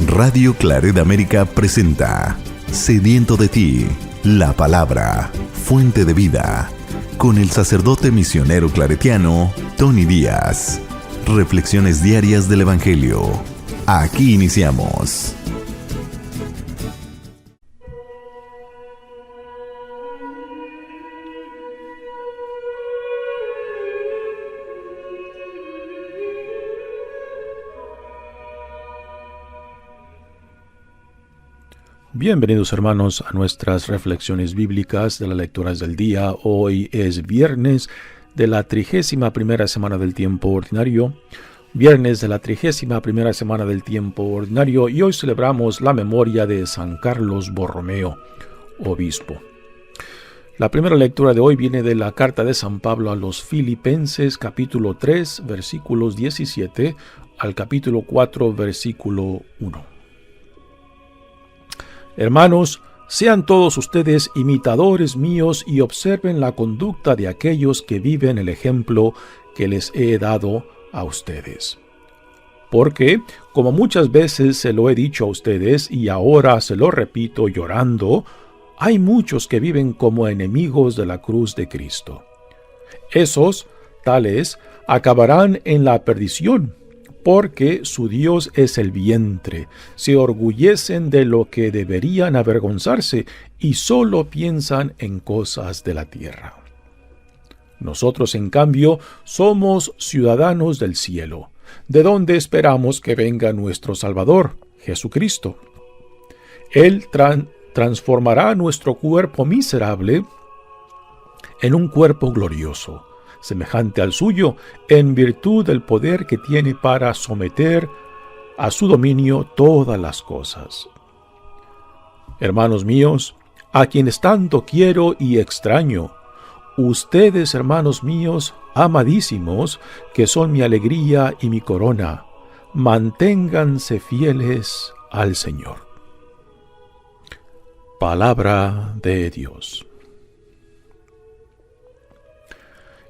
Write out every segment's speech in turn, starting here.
Radio Claret América presenta Sediento de ti, la palabra, fuente de vida, con el sacerdote misionero claretiano Tony Díaz. Reflexiones diarias del Evangelio. Aquí iniciamos. Bienvenidos hermanos a nuestras reflexiones bíblicas de las lecturas del día. Hoy es viernes de la 31ª semana del tiempo ordinario. Viernes de la 31ª semana del tiempo ordinario, y hoy celebramos la memoria de San Carlos Borromeo, obispo. La primera lectura de hoy viene de la carta de San Pablo a los Filipenses, capítulo 3, versículos 17 al capítulo 4, versículo 1. Hermanos, sean todos ustedes imitadores míos y observen la conducta de aquellos que viven el ejemplo que les he dado a ustedes. Porque, como muchas veces se lo he dicho a ustedes y ahora se lo repito llorando, hay muchos que viven como enemigos de la cruz de Cristo. Esos, tales, acabarán en la perdición, porque su Dios es el vientre, se orgullecen de lo que deberían avergonzarse y solo piensan en cosas de la tierra. Nosotros, en cambio, somos ciudadanos del cielo, de donde esperamos que venga nuestro Salvador, Jesucristo. Él transformará nuestro cuerpo miserable en un cuerpo glorioso, semejante al suyo, en virtud del poder que tiene para someter a su dominio todas las cosas. Hermanos míos, a quienes tanto quiero y extraño, ustedes, hermanos míos, amadísimos, que son mi alegría y mi corona, manténganse fieles al Señor. Palabra de Dios.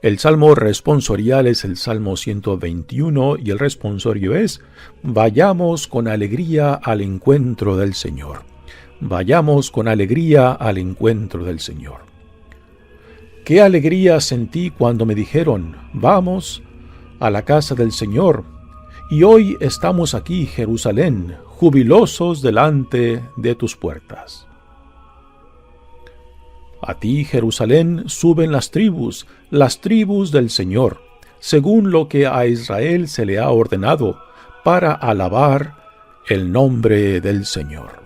El salmo responsorial es el Salmo 121 y el responsorio es: vayamos con alegría al encuentro del Señor. Vayamos con alegría al encuentro del Señor. Qué alegría sentí cuando me dijeron: vamos a la casa del Señor. Y hoy estamos aquí, Jerusalén, jubilosos delante de tus puertas. A ti, Jerusalén, suben las tribus del Señor, según lo que a Israel se le ha ordenado, para alabar el nombre del Señor.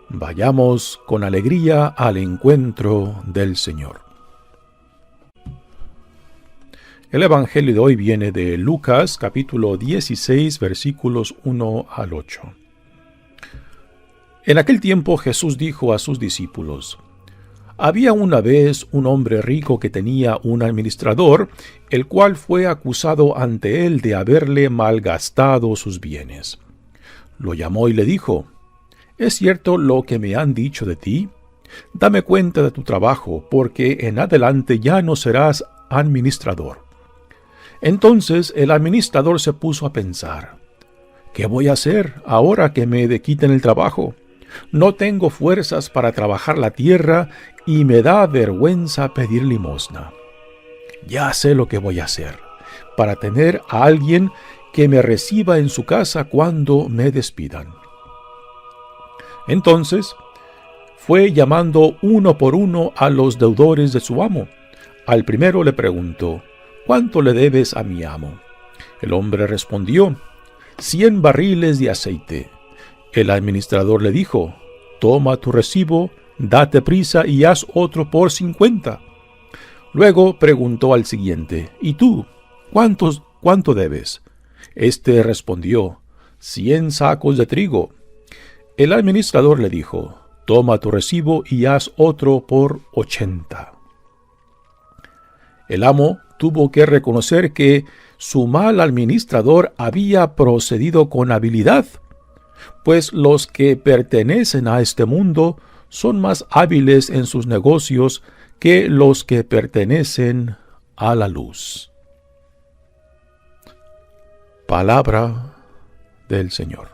Vayamos con alegría al encuentro del Señor. El Evangelio de hoy viene de Lucas, capítulo 16, versículos 1 al 8. En aquel tiempo Jesús dijo a sus discípulos: había una vez un hombre rico que tenía un administrador, el cual fue acusado ante él de haberle malgastado sus bienes. Lo llamó y le dijo: ¿es cierto lo que me han dicho de ti? Dame cuenta de tu trabajo, porque en adelante ya no serás administrador. Entonces el administrador se puso a pensar: ¿qué voy a hacer ahora que me quiten el trabajo? No tengo fuerzas para trabajar la tierra y me da vergüenza pedir limosna. Ya sé lo que voy a hacer, para tener a alguien que me reciba en su casa cuando me despidan. Entonces fue llamando uno por uno a los deudores de su amo. Al primero le preguntó: ¿cuánto le debes a mi amo? El hombre respondió: 100 barriles de aceite. El administrador le dijo: toma tu recibo, date prisa y haz otro por 50. Luego preguntó al siguiente: ¿y tú? ¿Cuánto debes? Este respondió: 100 sacos de trigo. El administrador le dijo: toma tu recibo y haz otro por 80. El amo tuvo que reconocer que su mal administrador había procedido con habilidad, pues los que pertenecen a este mundo son más hábiles en sus negocios que los que pertenecen a la luz. Palabra del Señor.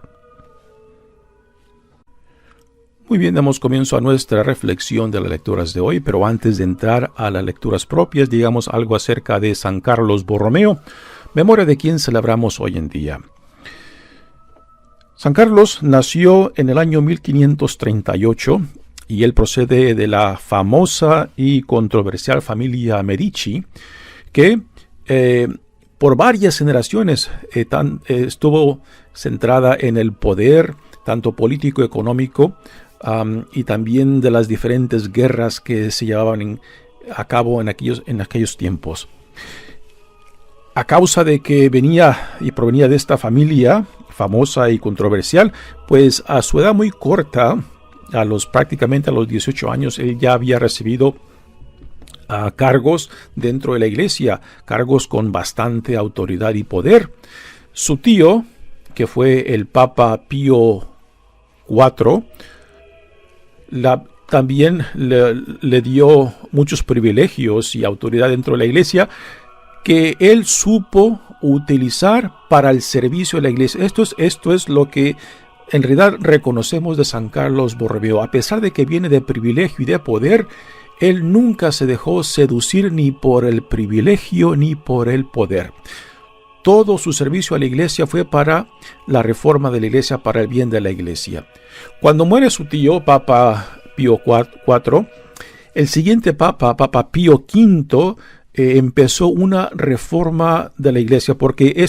Muy bien, damos comienzo a nuestra reflexión de las lecturas de hoy, pero antes de entrar a las lecturas propias, digamos algo acerca de San Carlos Borromeo, memoria de quien celebramos hoy en día. San Carlos nació en el año 1538 y él procede de la famosa y controversial familia Medici, que por varias generaciones estuvo centrada en el poder, tanto político y económico, y también de las diferentes guerras que se llevaban a cabo en aquellos tiempos. A causa de que provenía de esta familia famosa y controversial, pues a su edad muy corta, prácticamente a los 18 años, él ya había recibido cargos dentro de la iglesia, cargos con bastante autoridad y poder. Su tío, que fue el Papa Pío IV, también le dio muchos privilegios y autoridad dentro de la iglesia que él supo utilizar para el servicio de la iglesia. Esto es lo que en realidad reconocemos de San Carlos Borromeo. A pesar de que viene de privilegio y de poder, él nunca se dejó seducir ni por el privilegio ni por el poder. Todo su servicio a la iglesia fue para la reforma de la iglesia, para el bien de la iglesia. Cuando muere su tío, Papa Pío IV, el siguiente Papa Pío V, empezó una reforma de la iglesia, porque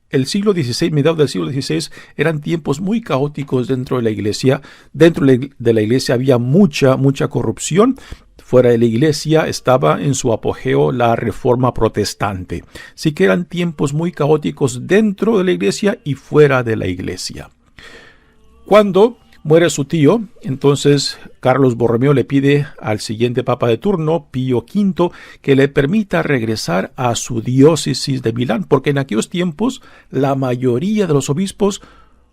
el siglo XVI, mediados del siglo XVI, eran tiempos muy caóticos dentro de la iglesia. Dentro de la iglesia había mucha corrupción. Fuera de la iglesia estaba en su apogeo la reforma protestante. Así que eran tiempos muy caóticos dentro de la iglesia y fuera de la iglesia. Cuando muere su tío, entonces Carlos Borromeo le pide al siguiente papa de turno, Pío V, que le permita regresar a su diócesis de Milán, porque en aquellos tiempos la mayoría de los obispos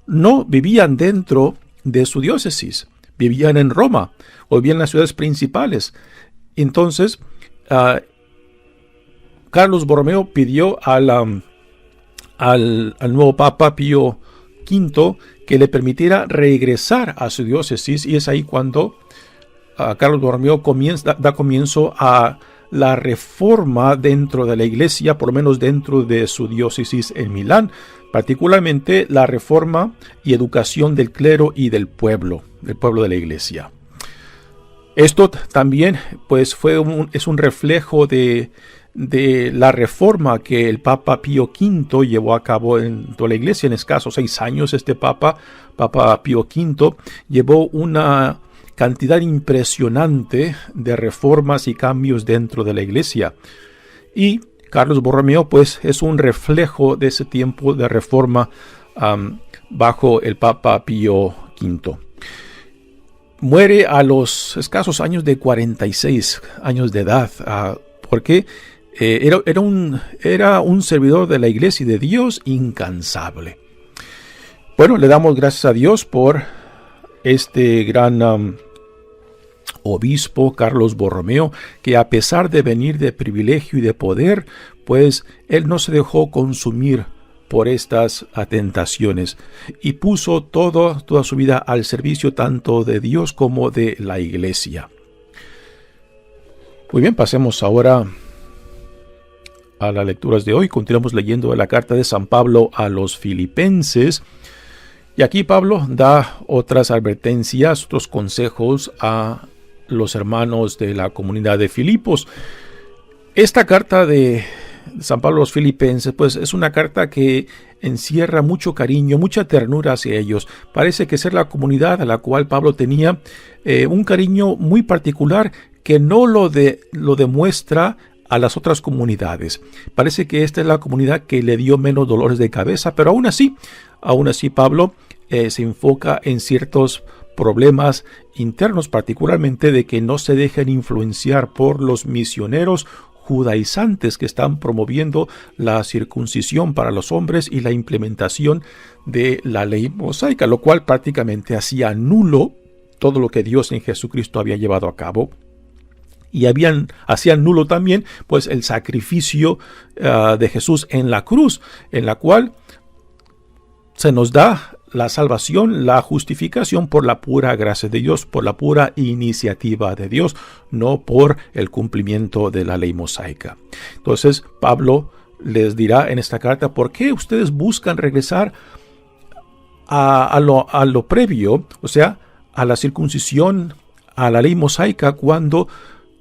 no vivían dentro de su diócesis, vivían en Roma o vivían en las ciudades principales. Entonces, Carlos Borromeo pidió al nuevo papa Pío V que le permitiera regresar a su diócesis, y es ahí cuando Carlos Borromeo da comienzo a la reforma dentro de la iglesia, por lo menos dentro de su diócesis en Milán, particularmente la reforma y educación del clero y del pueblo de la iglesia. Esto también pues es un reflejo de la reforma que el Papa Pío V llevó a cabo en toda la iglesia. En escasos 6 años este Papa Pío V, llevó una cantidad impresionante de reformas y cambios dentro de la iglesia. Y Carlos Borromeo pues es un reflejo de ese tiempo de reforma bajo el Papa Pío V. Muere a los escasos años de 46 años de edad, porque era un servidor de la iglesia y de Dios incansable. Bueno, le damos gracias a Dios por este gran obispo Carlos Borromeo, que a pesar de venir de privilegio y de poder, pues él no se dejó consumir por estas tentaciones y puso toda su vida al servicio tanto de Dios como de la iglesia. Muy bien, pasemos ahora a las lecturas de hoy. Continuamos leyendo la carta de San Pablo a los Filipenses. Y aquí Pablo da otras advertencias, otros consejos a los hermanos de la comunidad de Filipos. Esta carta de San Pablo a los Filipenses, pues es una carta que encierra mucho cariño, mucha ternura hacia ellos. Parece que ser la comunidad a la cual Pablo tenía un cariño muy particular que no lo demuestra a las otras comunidades. Parece que esta es la comunidad que le dio menos dolores de cabeza, pero aún así Pablo se enfoca en ciertos problemas internos, particularmente de que no se dejen influenciar por los misioneros judaizantes que están promoviendo la circuncisión para los hombres y la implementación de la ley mosaica, lo cual prácticamente hacía nulo todo lo que Dios en Jesucristo había llevado a cabo. Y hacían nulo también pues el sacrificio de Jesús en la cruz, en la cual se nos da la salvación, la justificación por la pura gracia de Dios, por la pura iniciativa de Dios, no por el cumplimiento de la ley mosaica. Entonces, Pablo les dirá en esta carta, ¿por qué ustedes buscan regresar a lo previo, o sea, a la circuncisión, a la ley mosaica, cuando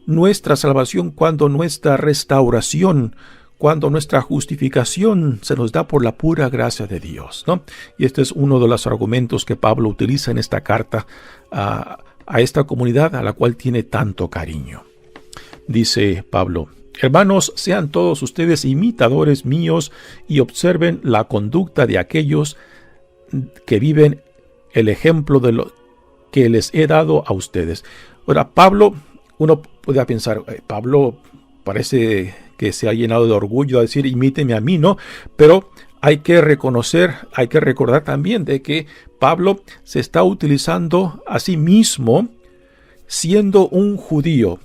nuestra salvación, cuando nuestra restauración, cuando nuestra justificación se nos da por la pura gracia de Dios, ¿no? Y este es uno de los argumentos que Pablo utiliza en esta carta a esta comunidad a la cual tiene tanto cariño. Dice Pablo: hermanos, sean todos ustedes imitadores míos y observen la conducta de aquellos que viven el ejemplo de lo que les he dado a ustedes. Ahora, Pablo, uno puede pensar, Pablo parece que se ha llenado de orgullo a decir, imíteme a mí, ¿no? Pero hay que reconocer, hay que recordar también de que Pablo se está utilizando a sí mismo siendo un judío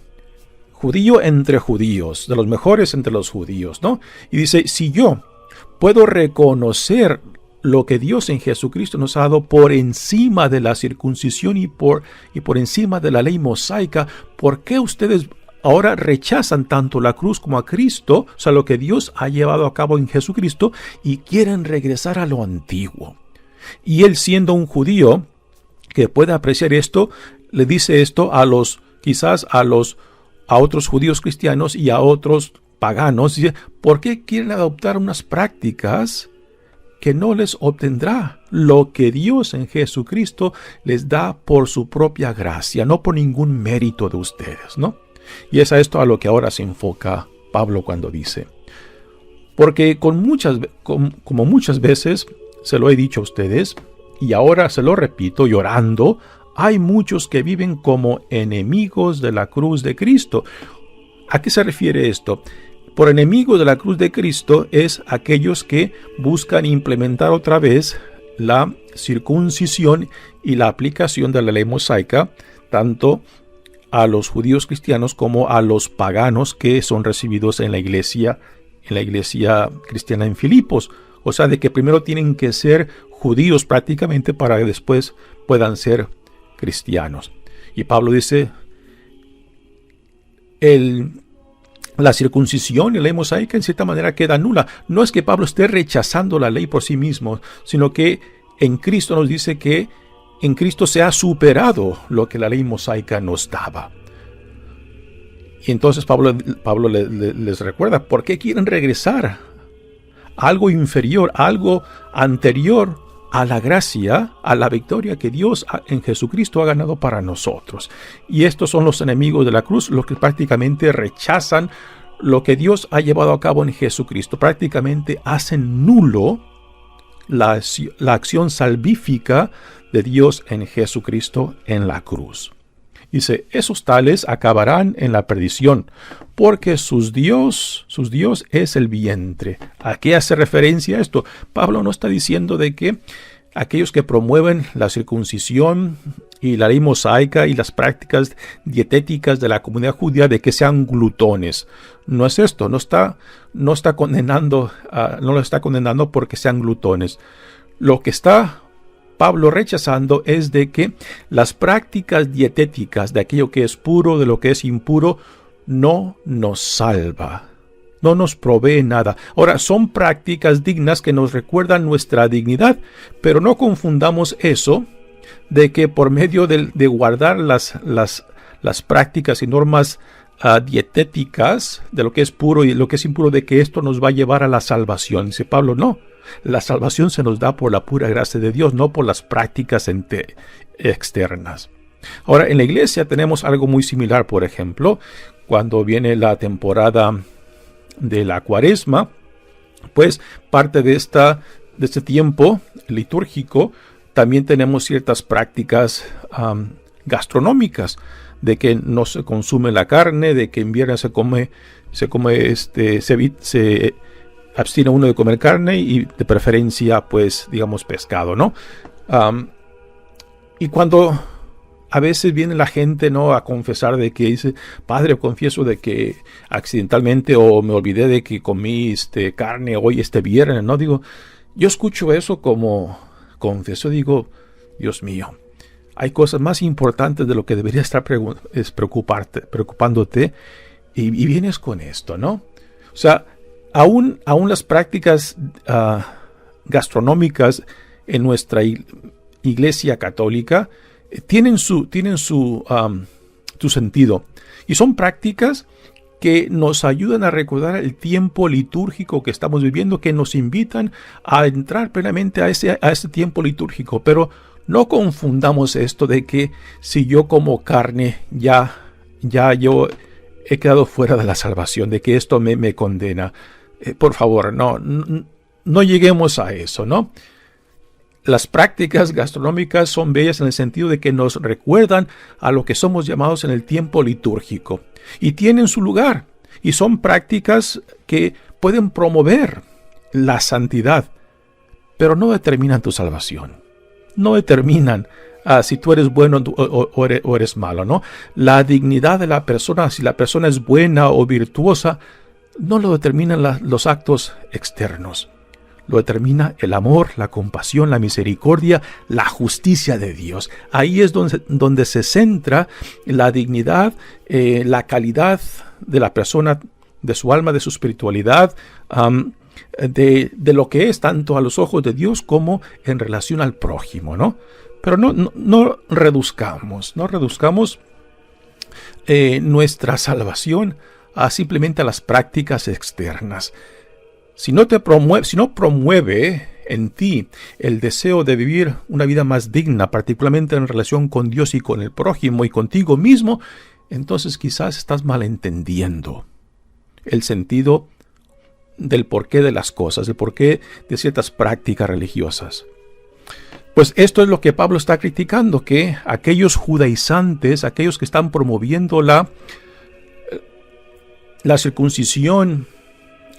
entre judíos, de los mejores entre los judíos, ¿no? Y dice, si yo puedo reconocer lo que Dios en Jesucristo nos ha dado por encima de la circuncisión y por encima de la ley mosaica, ¿por qué ustedes ahora rechazan tanto la cruz como a Cristo, o sea, lo que Dios ha llevado a cabo en Jesucristo, y quieren regresar a lo antiguo? Y él, siendo un judío que puede apreciar esto, le dice esto a otros judíos cristianos y a otros paganos. Dice, ¿por qué quieren adoptar unas prácticas que no les obtendrá lo que Dios en Jesucristo les da por su propia gracia, no por ningún mérito de ustedes, ¿no? Y es a esto a lo que ahora se enfoca Pablo cuando dice, porque como muchas veces se lo he dicho a ustedes, y ahora se lo repito llorando, hay muchos que viven como enemigos de la cruz de Cristo. ¿A qué se refiere esto? Por enemigos de la cruz de Cristo es aquellos que buscan implementar otra vez la circuncisión y la aplicación de la ley mosaica, tanto a los judíos cristianos como a los paganos que son recibidos en la iglesia cristiana en Filipos. O sea, de que primero tienen que ser judíos prácticamente para que después puedan ser cristianos. Y Pablo dice, la circuncisión y la ley mosaica en cierta manera queda nula. No es que Pablo esté rechazando la ley por sí mismo, sino que en Cristo nos dice que en Cristo se ha superado lo que la ley mosaica nos daba. Y entonces Pablo les recuerda, ¿por qué quieren regresar a algo inferior, a algo anterior a la gracia, a la victoria que Dios en Jesucristo ha ganado para nosotros? Y estos son los enemigos de la cruz, los que prácticamente rechazan lo que Dios ha llevado a cabo en Jesucristo. Prácticamente hacen nulo la acción salvífica de Dios en Jesucristo en la cruz. Dice, esos tales acabarán en la perdición, porque su Dios es el vientre. ¿A qué hace referencia esto? Pablo no está diciendo de que aquellos que promueven la circuncisión y la ley mosaica y las prácticas dietéticas de la comunidad judía de que sean glutones. No es esto, no lo está condenando porque sean glutones. Lo que está Pablo rechazando es de que las prácticas dietéticas de aquello que es puro, de lo que es impuro, no nos salva, no nos provee nada. Ahora, son prácticas dignas que nos recuerdan nuestra dignidad, pero no confundamos eso de que por medio de guardar las prácticas y normas dietéticas de lo que es puro y lo que es impuro, de que esto nos va a llevar a la salvación. Dice Pablo, no. La salvación se nos da por la pura gracia de Dios, no por las prácticas externas. Ahora, en la iglesia tenemos algo muy similar. Por ejemplo, cuando viene la temporada de la Cuaresma, pues parte de este tiempo litúrgico también tenemos ciertas prácticas gastronómicas, de que no se consume la carne, de que en viernes se abstiene uno de comer carne y de preferencia, pues, digamos, pescado, ¿no? Y cuando a veces viene la gente, ¿no?, a confesar de que dice, Padre, confieso de que accidentalmente o me olvidé de que comí carne hoy viernes, ¿no? Digo, Yo escucho eso como confieso, digo, Dios mío, hay cosas más importantes de lo que debería estar preocupándote, y vienes con esto, ¿no? O sea, aún las prácticas gastronómicas en nuestra iglesia católica tienen su sentido. Y son prácticas que nos ayudan a recordar el tiempo litúrgico que estamos viviendo, que nos invitan a entrar plenamente a ese tiempo litúrgico. Pero no confundamos esto de que si yo como carne, ya yo he quedado fuera de la salvación, de que esto me condena. Por favor, no lleguemos a eso, ¿no? Las prácticas gastronómicas son bellas en el sentido de que nos recuerdan a lo que somos llamados en el tiempo litúrgico. Y tienen su lugar. Y son prácticas que pueden promover la santidad, pero no determinan tu salvación. No determinan si tú eres bueno o eres malo, ¿no? La dignidad de la persona, si la persona es buena o virtuosa, no lo determinan los actos externos. Lo determina el amor, la compasión, la misericordia, la justicia de Dios. Ahí es donde se centra la dignidad, la calidad de la persona, de su alma, de su espiritualidad, de lo que es tanto a los ojos de Dios como en relación al prójimo, ¿no? Pero no reduzcamos nuestra salvación simplemente a las prácticas externas. Si no promueve en ti el deseo de vivir una vida más digna, particularmente en relación con Dios y con el prójimo y contigo mismo, entonces quizás estás malentendiendo el sentido del porqué de las cosas, el porqué de ciertas prácticas religiosas. Pues esto es lo que Pablo está criticando, que aquellos judaizantes, aquellos que están promoviendo la circuncisión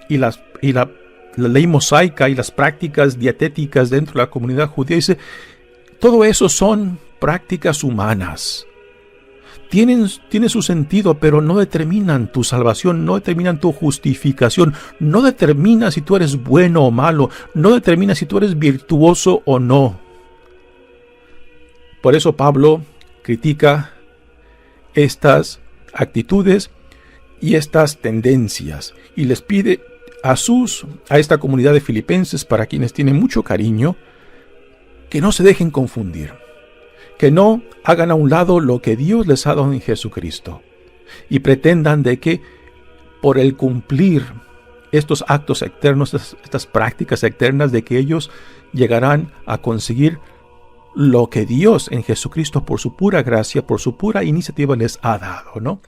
y la ley mosaica y las prácticas dietéticas dentro de la comunidad judía, dice, todo eso son prácticas humanas. Tienen su sentido, pero no determinan tu salvación, no determinan tu justificación, no determina si tú eres bueno o malo, no determina si tú eres virtuoso o no. Por eso Pablo critica estas actitudes y estas tendencias y les pide a esta comunidad de filipenses, para quienes tiene mucho cariño, que no se dejen confundir, que no hagan a un lado lo que Dios les ha dado en Jesucristo y pretendan de que por el cumplir estos actos externos, estas prácticas externas, de que ellos llegarán a conseguir lo que Dios en Jesucristo, por su pura gracia, por su pura iniciativa, les ha dado, ¿no?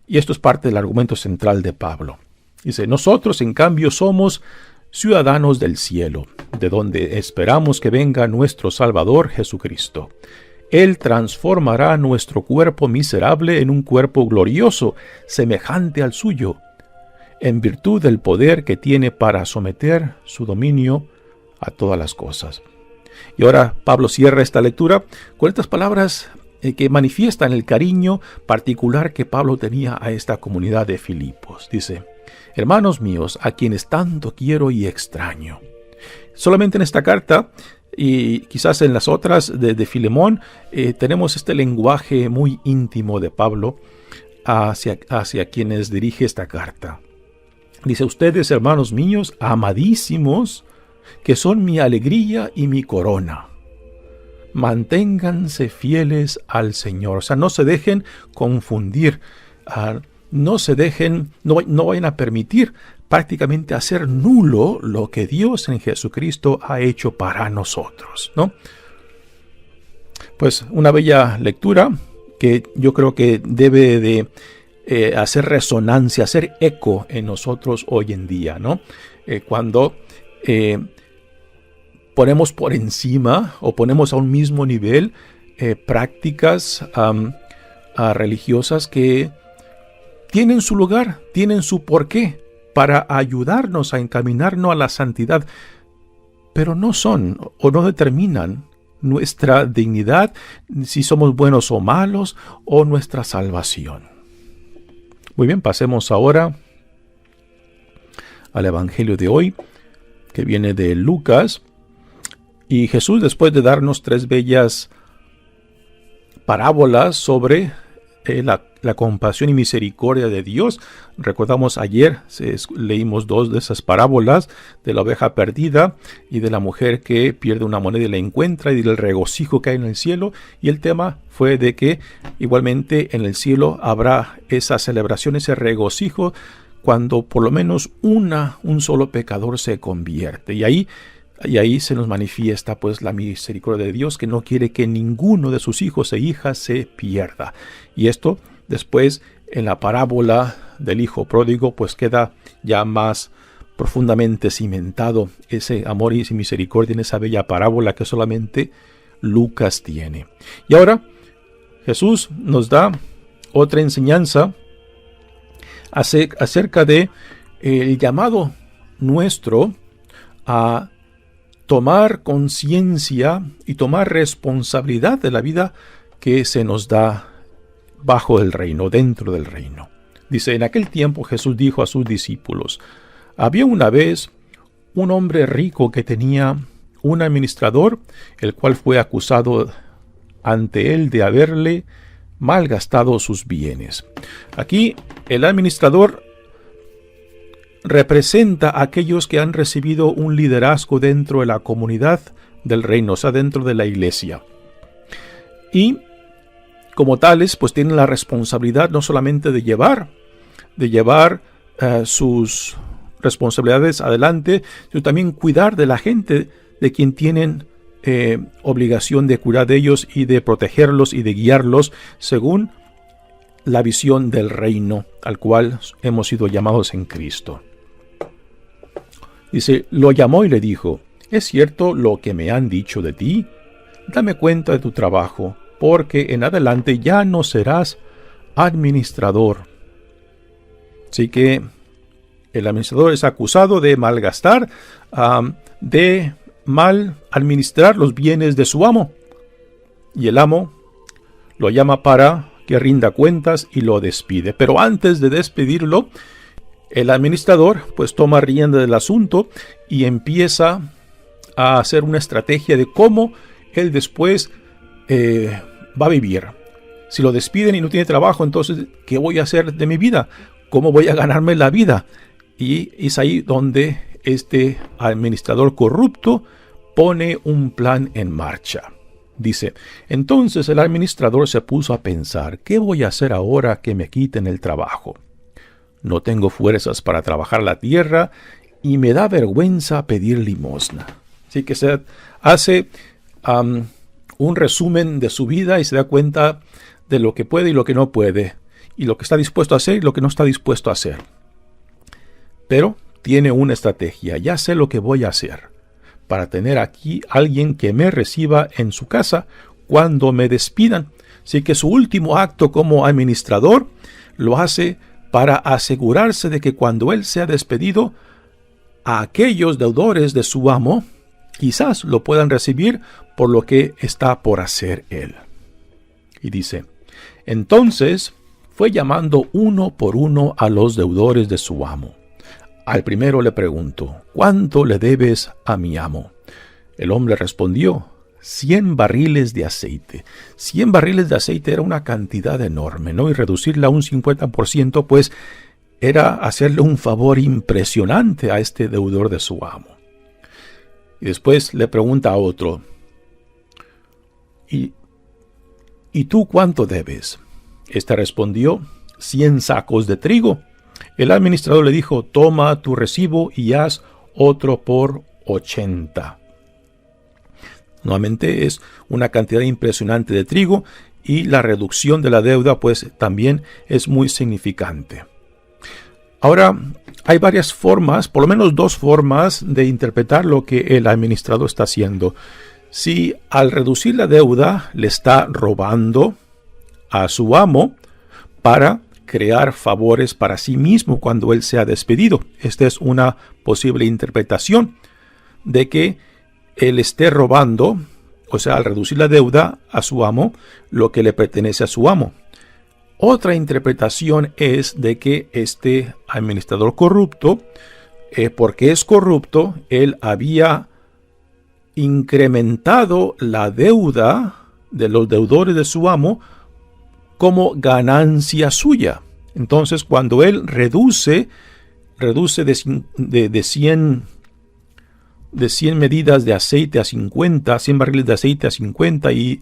Y esto es parte del argumento central de Pablo. Dice, nosotros en cambio somos ciudadanos del cielo, de donde esperamos que venga nuestro Salvador Jesucristo. Él transformará nuestro cuerpo miserable en un cuerpo glorioso, semejante al suyo, en virtud del poder que tiene para someter su dominio a todas las cosas. Y ahora Pablo cierra esta lectura con estas palabras que manifiestan el cariño particular que Pablo tenía a esta comunidad de Filipos. Dice, hermanos míos, a quienes tanto quiero y extraño. Solamente en esta carta, y quizás en las otras de Filemón, tenemos este lenguaje muy íntimo de Pablo hacia quienes dirige esta carta. Dice, ustedes, hermanos míos, amadísimos, que son mi alegría y mi corona. Manténganse fieles al Señor. O sea, no se dejen confundir, no vayan a permitir prácticamente hacer nulo lo que Dios en Jesucristo ha hecho para nosotros, ¿no? Pues una bella lectura que yo creo que debe de hacer resonancia, hacer eco en nosotros hoy en día, ¿no? Cuando ponemos por encima o ponemos a un mismo nivel prácticas religiosas que tienen su lugar, tienen su porqué para ayudarnos a encaminarnos a la santidad, pero no son o no determinan nuestra dignidad, si somos buenos o malos, o nuestra salvación. Muy bien, pasemos ahora al Evangelio de hoy. que viene de Lucas. Y Jesús, después de darnos 3 bellas parábolas sobre la compasión y misericordia de Dios. Recordamos ayer, leímos 2 de esas parábolas, de la oveja perdida y de la mujer que pierde una moneda y la encuentra, y del regocijo que hay en el cielo. Y el tema fue de que igualmente en el cielo habrá esa celebración, ese regocijo, cuando por lo menos un solo pecador se convierte. Y ahí se nos manifiesta pues la misericordia de Dios, que no quiere que ninguno de sus hijos e hijas se pierda. Y esto después en la parábola del hijo pródigo pues queda ya más profundamente cimentado ese amor y misericordia en esa bella parábola que solamente Lucas tiene. Y ahora Jesús nos da otra enseñanza acerca de el llamado nuestro a tomar conciencia y tomar responsabilidad de la vida que se nos da bajo el reino, dentro del reino. Dice, en aquel tiempo Jesús dijo a sus discípulos: había una vez un hombre rico que tenía un administrador, el cual fue acusado ante él de haberle malgastado sus bienes. Aquí el administrador representa a aquellos que han recibido un liderazgo dentro de la comunidad del reino, o sea, dentro de la iglesia. Y como tales, pues tienen la responsabilidad no solamente de llevar sus responsabilidades adelante, sino también cuidar de la gente de quien tienen obligación de cuidar de ellos y de protegerlos y de guiarlos según la visión del reino al cual hemos sido llamados en Cristo. Dice, lo llamó y le dijo: ¿es cierto lo que me han dicho de ti? Dame cuenta de tu trabajo, porque en adelante ya no serás administrador. Así que el administrador es acusado de malgastar, de mal administrar los bienes de su amo. Y el amo lo llama para que rinda cuentas y lo despide. Pero antes de despedirlo, el administrador pues toma rienda del asunto y empieza a hacer una estrategia de cómo él después va a vivir. Si lo despiden y no tiene trabajo, entonces ¿qué voy a hacer de mi vida? ¿Cómo voy a ganarme la vida? Y es ahí donde este administrador corrupto pone un plan en marcha. Dice, entonces el administrador se puso a pensar: ¿qué voy a hacer ahora que me quiten el trabajo? No tengo fuerzas para trabajar la tierra y me da vergüenza pedir limosna. Así que se hace un resumen de su vida y se da cuenta de lo que puede y lo que no puede, y lo que está dispuesto a hacer y lo que no está dispuesto a hacer. Pero tiene una estrategia: ya sé lo que voy a hacer para tener aquí alguien que me reciba en su casa cuando me despidan. Así que su último acto como administrador lo hace para asegurarse de que cuando él sea despedido, a aquellos deudores de su amo quizás lo puedan recibir por lo que está por hacer él. Y dice, entonces fue llamando uno por uno a los deudores de su amo. Al primero le preguntó: ¿cuánto le debes a mi amo? El hombre respondió: 100 barriles de aceite. 100 barriles de aceite era una cantidad enorme, ¿no? Y reducirla a un 50%, pues, era hacerle un favor impresionante a este deudor de su amo. Y después le pregunta a otro: ¿Y tú cuánto debes? Este respondió: 100 sacos de trigo. El administrador le dijo: toma tu recibo y haz otro por 80. Nuevamente es una cantidad impresionante de trigo, y la reducción de la deuda pues también es muy significante. Ahora, hay varias formas, por lo menos 2 formas de interpretar lo que el administrador está haciendo. Si al reducir la deuda le está robando a su amo para crear favores para sí mismo cuando él sea despedido. Esta es una posible interpretación de que él esté robando, o sea, al reducir la deuda a su amo, lo que le pertenece a su amo. Otra interpretación es de que este administrador corrupto porque es corrupto, él había incrementado la deuda de los deudores de su amo como ganancia suya. Entonces, cuando él reduce de 100 medidas de aceite a 50, 100 barriles de aceite a 50 y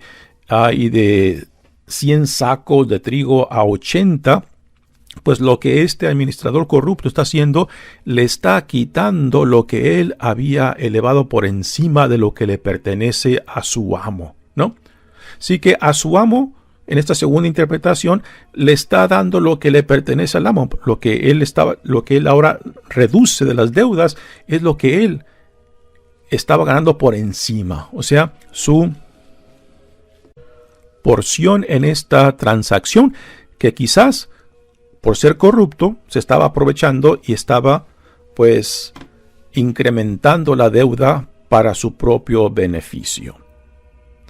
de 100 sacos de trigo a 80, pues lo que este administrador corrupto está haciendo, le está quitando lo que él había elevado por encima de lo que le pertenece a su amo, ¿no? Así que a su amo, en esta segunda interpretación, le está dando lo que le pertenece al amo. Lo que él ahora reduce de las deudas es lo que él estaba ganando por encima. O sea, su porción en esta transacción, que quizás por ser corrupto se estaba aprovechando y estaba pues incrementando la deuda para su propio beneficio.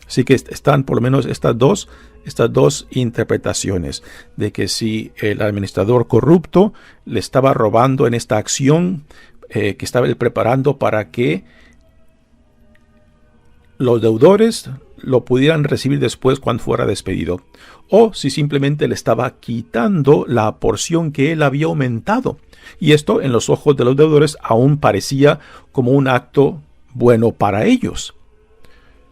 Así que están por lo menos estas dos interpretaciones de que si el administrador corrupto le estaba robando en esta acción que estaba él preparando para que los deudores lo pudieran recibir después cuando fuera despedido, o si simplemente le estaba quitando la porción que él había aumentado. Y esto en los ojos de los deudores aún parecía como un acto bueno para ellos,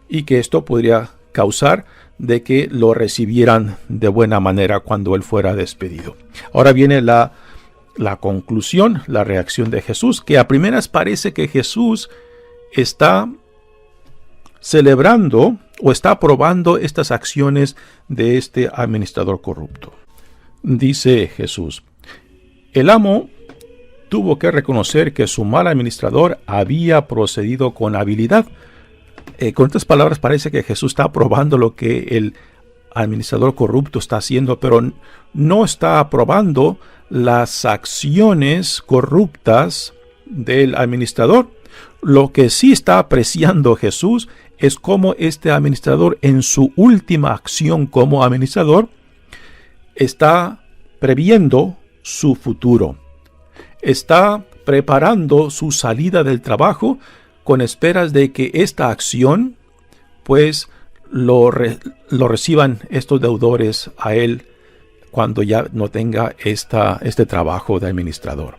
y que esto podría causar de que lo recibieran de buena manera cuando él fuera despedido. Ahora viene la conclusión, la reacción de Jesús, que a primeras parece que Jesús está celebrando o está aprobando estas acciones de este administrador corrupto. Dice Jesús: el amo tuvo que reconocer que su mal administrador había procedido con habilidad. Con estas palabras parece que Jesús está aprobando lo que el administrador corrupto está haciendo, pero no está aprobando las acciones corruptas del administrador. Lo que sí está apreciando Jesús es cómo este administrador, en su última acción como administrador, está previendo su futuro. Está preparando su salida del trabajo con esperas de que esta acción pues lo reciban estos deudores a él cuando ya no tenga este trabajo de administrador.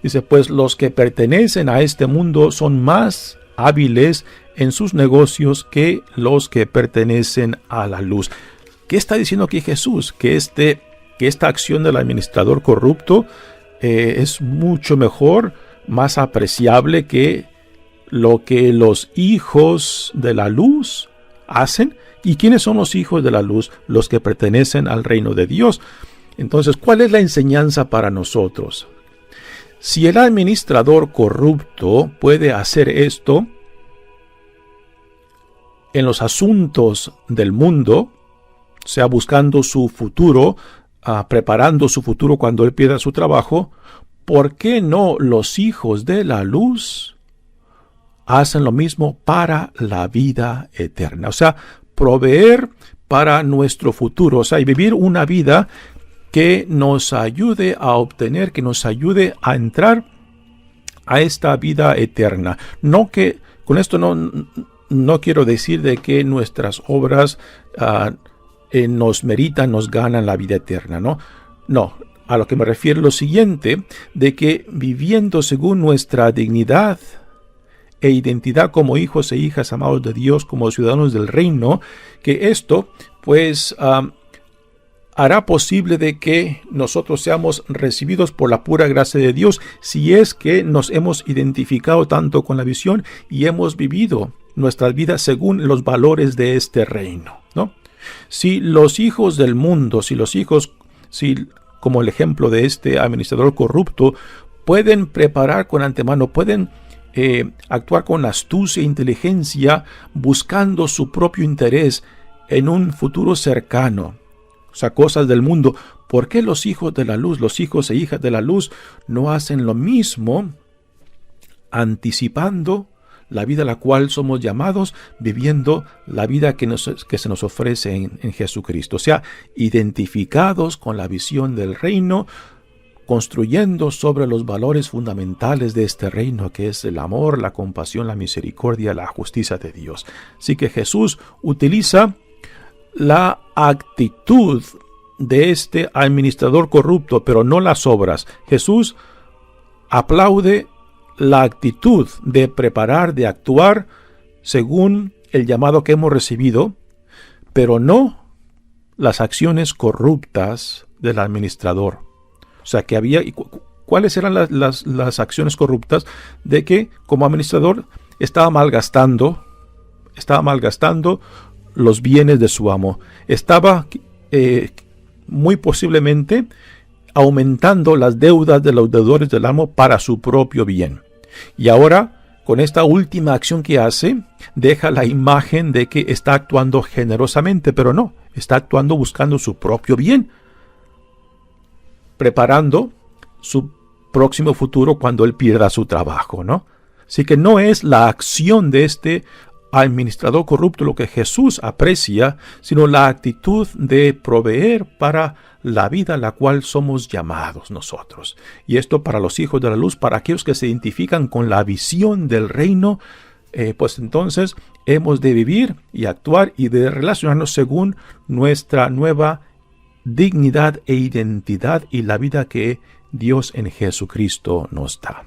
Dice, pues los que pertenecen a este mundo son más hábiles en sus negocios que los que pertenecen a la luz. ¿Qué está diciendo aquí Jesús? Que esta acción del administrador corrupto es mucho mejor, más apreciable que lo que los hijos de la luz hacen. ¿Y quiénes son los hijos de la luz? Los que pertenecen al reino de Dios. Entonces, ¿cuál es la enseñanza para nosotros? Si el administrador corrupto puede hacer esto en los asuntos del mundo, o sea, buscando su futuro, preparando su futuro cuando él pierda su trabajo, ¿por qué no los hijos de la luz hacen lo mismo para la vida eterna? O sea, proveer para nuestro futuro, o sea, y vivir una vida que nos ayude a obtener, que nos ayude a entrar a esta vida eterna. No que, con esto no quiero decir de que nuestras obras nos meritan, nos ganan la vida eterna, ¿no? No, a lo que me refiero es lo siguiente, de que viviendo según nuestra dignidad e identidad como hijos e hijas amados de Dios, como ciudadanos del reino, que esto pues hará posible de que nosotros seamos recibidos por la pura gracia de Dios, si es que nos hemos identificado tanto con la visión y hemos vivido nuestras vidas según los valores de este reino, ¿no? Si los hijos del mundo, si como el ejemplo de este administrador corrupto, pueden preparar con antemano, pueden actuar con astucia e inteligencia, buscando su propio interés en un futuro cercano, o sea, cosas del mundo, ¿por qué los hijos de la luz, los hijos e hijas de la luz, no hacen lo mismo, anticipando la vida a la cual somos llamados, viviendo la vida que se nos ofrece en Jesucristo? O sea, identificados con la visión del reino, construyendo sobre los valores fundamentales de este reino, que es el amor, la compasión, la misericordia, la justicia de Dios. Así que Jesús utiliza la actitud de este administrador corrupto, pero no las obras. Jesús aplaude la actitud de preparar, de actuar según el llamado que hemos recibido, pero no las acciones corruptas del administrador. O sea, que había... ¿Cuáles eran las acciones corruptas? De que como administrador estaba malgastando los bienes de su amo. Estaba muy posiblemente aumentando las deudas de los deudores del amo para su propio bien. Y ahora, con esta última acción que hace, deja la imagen de que está actuando generosamente, pero no, está actuando buscando su propio bien, preparando su próximo futuro cuando él pierda su trabajo, ¿no? Así que no es la acción de este administrador corrupto lo que Jesús aprecia, sino la actitud de proveer para la vida a la cual somos llamados nosotros. Y esto para los hijos de la luz, para aquellos que se identifican con la visión del reino, pues entonces hemos de vivir y actuar y de relacionarnos según nuestra nueva dignidad e identidad y la vida que Dios en Jesucristo nos da.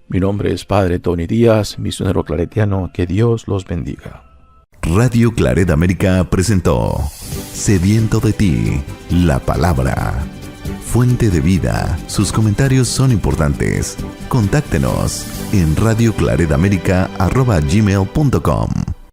Mi nombre es Padre Tony Díaz, misionero claretiano. Que Dios los bendiga. Radio Claret América presentó Sediento de ti, la palabra. Fuente de vida. Sus comentarios son importantes. Contáctenos en radioclaretamerica@gmail.com.